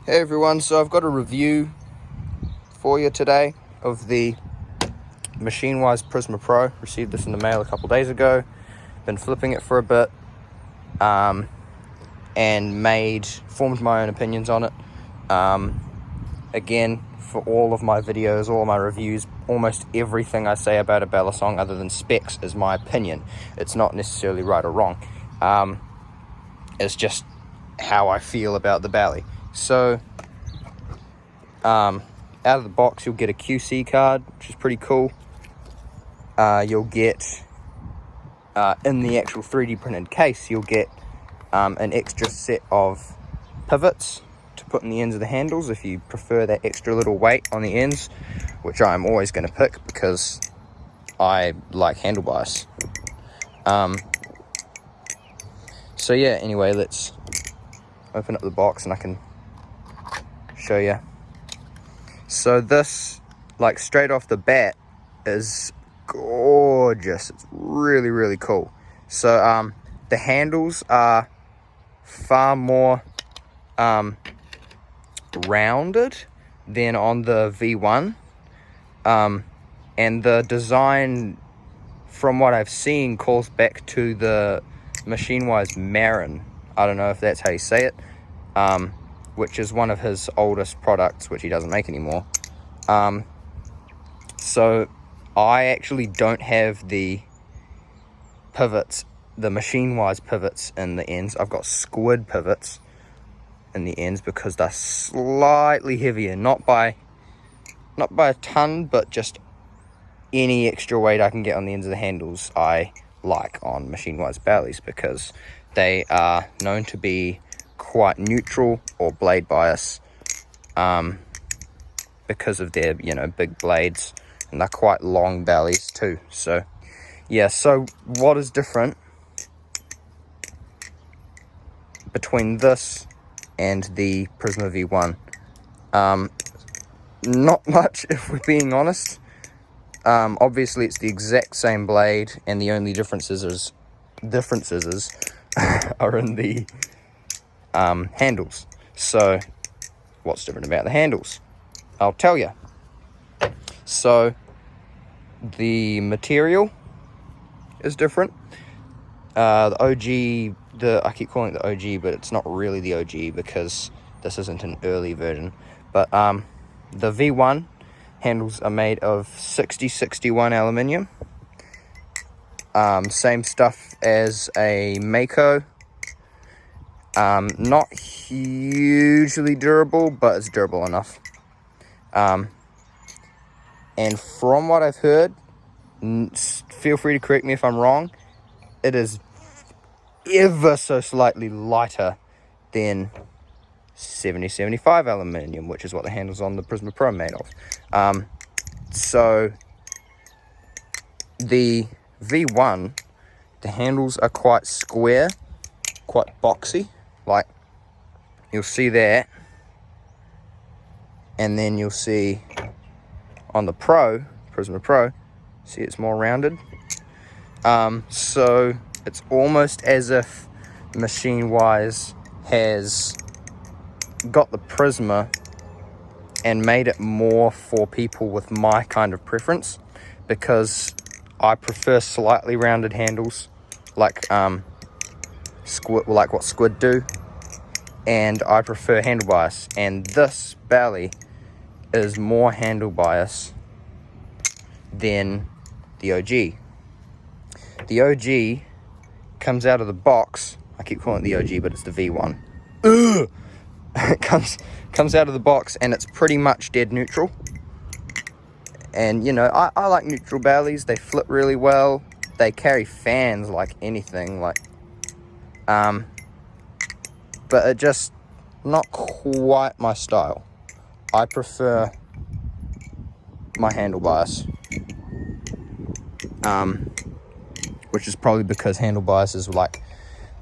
Hey everyone, so I've got a review for you today of the Machinewise Prysma Pro. Received this in the mail a couple days ago. Been flipping it for a bit and formed my own opinions on it. Again, for all of my videos, all my reviews, almost everything I say about a Bella song other than specs is my opinion. It's not necessarily right or wrong. It's just how I feel about the Bally. So, out of the box, you'll get a QC card, which is pretty cool. You'll get, in the actual 3D printed case, you'll get an extra set of pivots to put in the ends of the handles if you prefer that extra little weight on the ends, which I'm always going to pick because I like handle bias. So yeah, anyway, let's open up the box and I can show you. So this, like straight off the bat, is gorgeous. It's really, really cool. So the handles are far more rounded than on the V1, and the design, from what I've seen, calls back to the Machinewise Marin. I don't know if that's how you say it, which is one of his oldest products, which he doesn't make anymore. So I actually don't have the pivots, the Machinewise pivots in the ends. I've got squid pivots in the ends because they're slightly heavier, not by a ton, but just any extra weight I can get on the ends of the handles I like on Machinewise Ballies, because they are known to be quite neutral or blade bias, because of their, big blades, and they're quite long bellies too. So yeah, so what is different between this and the Prysma V1? Not much, if we're being honest. Obviously it's the exact same blade, and the only differences are in the handles. So what's different about the handles? I'll tell you. So the material is different. The OG, I keep calling it the OG, but it's not really the OG because this isn't an early version. But the V1 handles are made of 6061 aluminium. Same stuff as a Mako. Not hugely durable, but it's durable enough. And from what I've heard, feel free to correct me if I'm wrong, it is ever so slightly lighter than 7075 aluminium, which is what the handles on the Prysma Pro are made of. So the V1, the handles are quite square, quite boxy, like you'll see that, and then you'll see on the Prysma Pro, see it's more rounded. So it's almost as if Machinewise has got the Prysma and made it more for people with my kind of preference, because I prefer slightly rounded handles, like what squid do, and I prefer handle bias, and this Bally is more handle bias than the OG. The OG comes out of the box, I keep calling it the OG, but it's the V1. Ugh! It comes out of the box and it's pretty much dead neutral. And I like neutral Ballies. They flip really well. They carry fans like anything, but it just not quite my style. I prefer my handle bias, which is probably because handle bias is like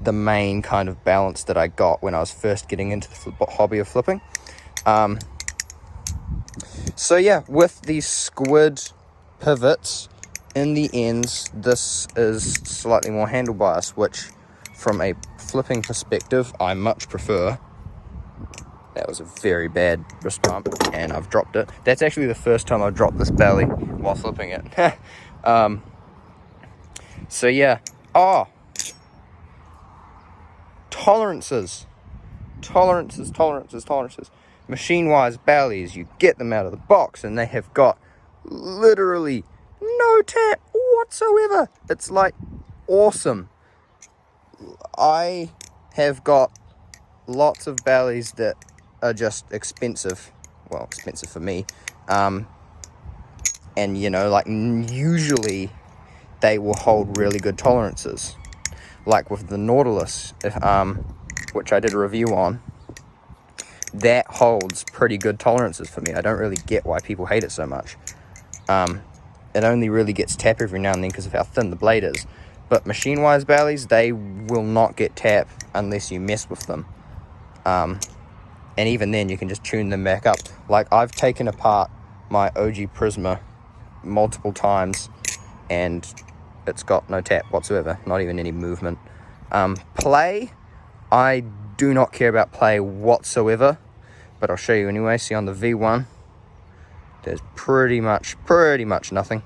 the main kind of balance that I got when I was first getting into the hobby of flipping. So yeah, with these squid pivots in the ends, this is slightly more handle bias, which from a flipping perspective I much prefer. That was a very bad wrist bump, and I've dropped it. That's actually the first time I've dropped this belly while flipping it. So yeah. Oh, tolerances. Machinewise bellies, you get them out of the box and they have got literally no tap whatsoever. It's like awesome. I have got lots of bellies that are just expensive. Well, expensive for me. And you know, like usually they will hold really good tolerances. Like with the Nautilus, which I did a review on, that holds pretty good tolerances for me. I don't really get why people hate it so much. It only really gets tap every now and then because of how thin the blade is. But Machinewise bellies, they will not get tap unless you mess with them. And even then, you can just tune them back up. Like, I've taken apart my OG Prysma multiple times, and it's got no tap whatsoever, not even any movement. Play, I do not care about play whatsoever, but I'll show you anyway. See, on the V1, there's pretty much nothing,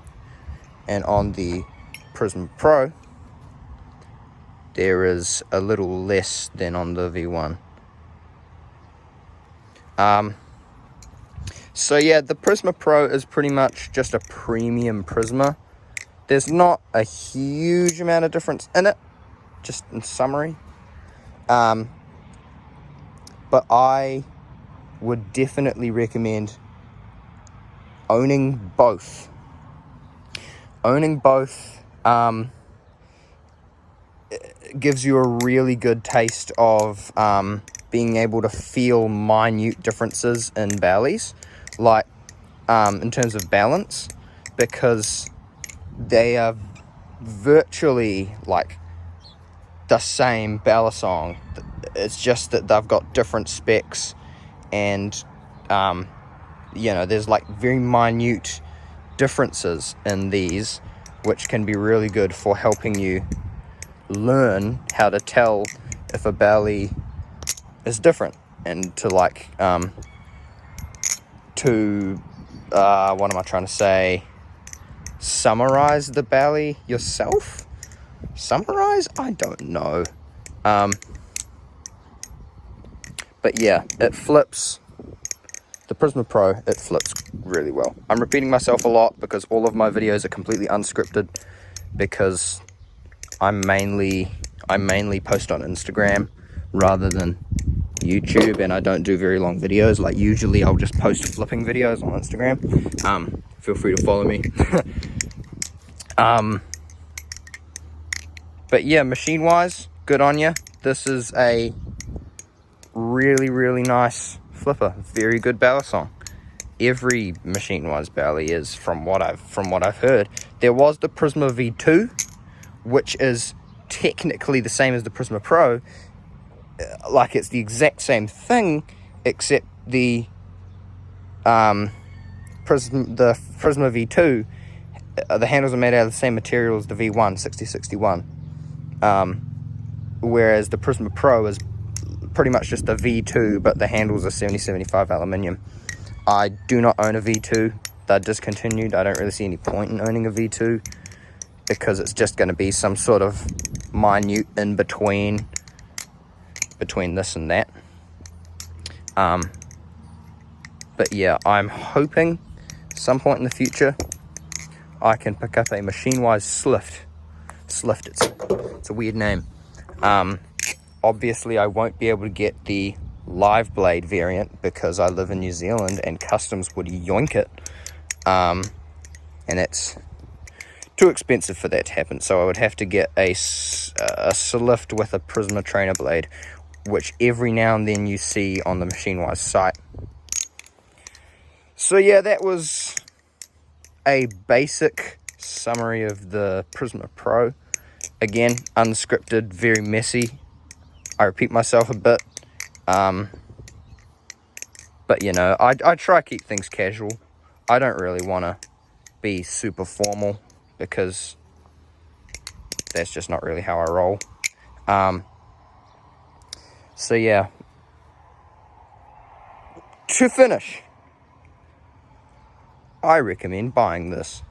and on the Prysma Pro, there is a little less than on the V1. So yeah, the Prysma Pro is pretty much just a premium Prysma. There's not a huge amount of difference in it, just in summary. But I would definitely recommend owning both. Gives you a really good taste of being able to feel minute differences in bellies, like in terms of balance, because they are virtually like the same balisong. It's just that they've got different specs, and you know, there's like very minute differences in these, which can be really good for helping you learn how to tell if a belly is different, and to like what am I trying to say, summarize the belly yourself. I don't know. But yeah, it flips. The Prysma Pro, it flips really well. I'm repeating myself a lot because all of my videos are completely unscripted, because I mainly post on Instagram rather than YouTube, and I don't do very long videos. Like, usually I'll just post flipping videos on Instagram. Feel free to follow me. But yeah, Machinewise, good on you. This is a really nice flipper. Very good balisong. Every Machinewise belly is, from what I've heard. There was the Prysma V2, which is technically the same as the Prysma Pro. Like, it's the exact same thing, except the Prysma V2, the handles are made out of the same material as the V1 6061. Whereas the Prysma Pro is pretty much just a V2, but the handles are 7075 aluminium. I do not own a V2. They're discontinued. I don't really see any point in owning a V2, because it's just going to be some sort of minute in between this and that. But yeah, I'm hoping some point in the future I can pick up a Machinewise Slift. It's a weird name. Obviously I won't be able to get the live blade variant because I live in New Zealand and customs would yoink it, and it's too expensive for that to happen. So I would have to get a Slift with a Prysma trainer blade, which every now and then you see on the Machinewise site. So yeah, that was a basic summary of the Prysma Pro. Again, unscripted, very messy. I repeat myself a bit. But you know, I try to keep things casual. I don't really want to be super formal, because that's just not really how I roll. So yeah, To finish, I recommend buying this.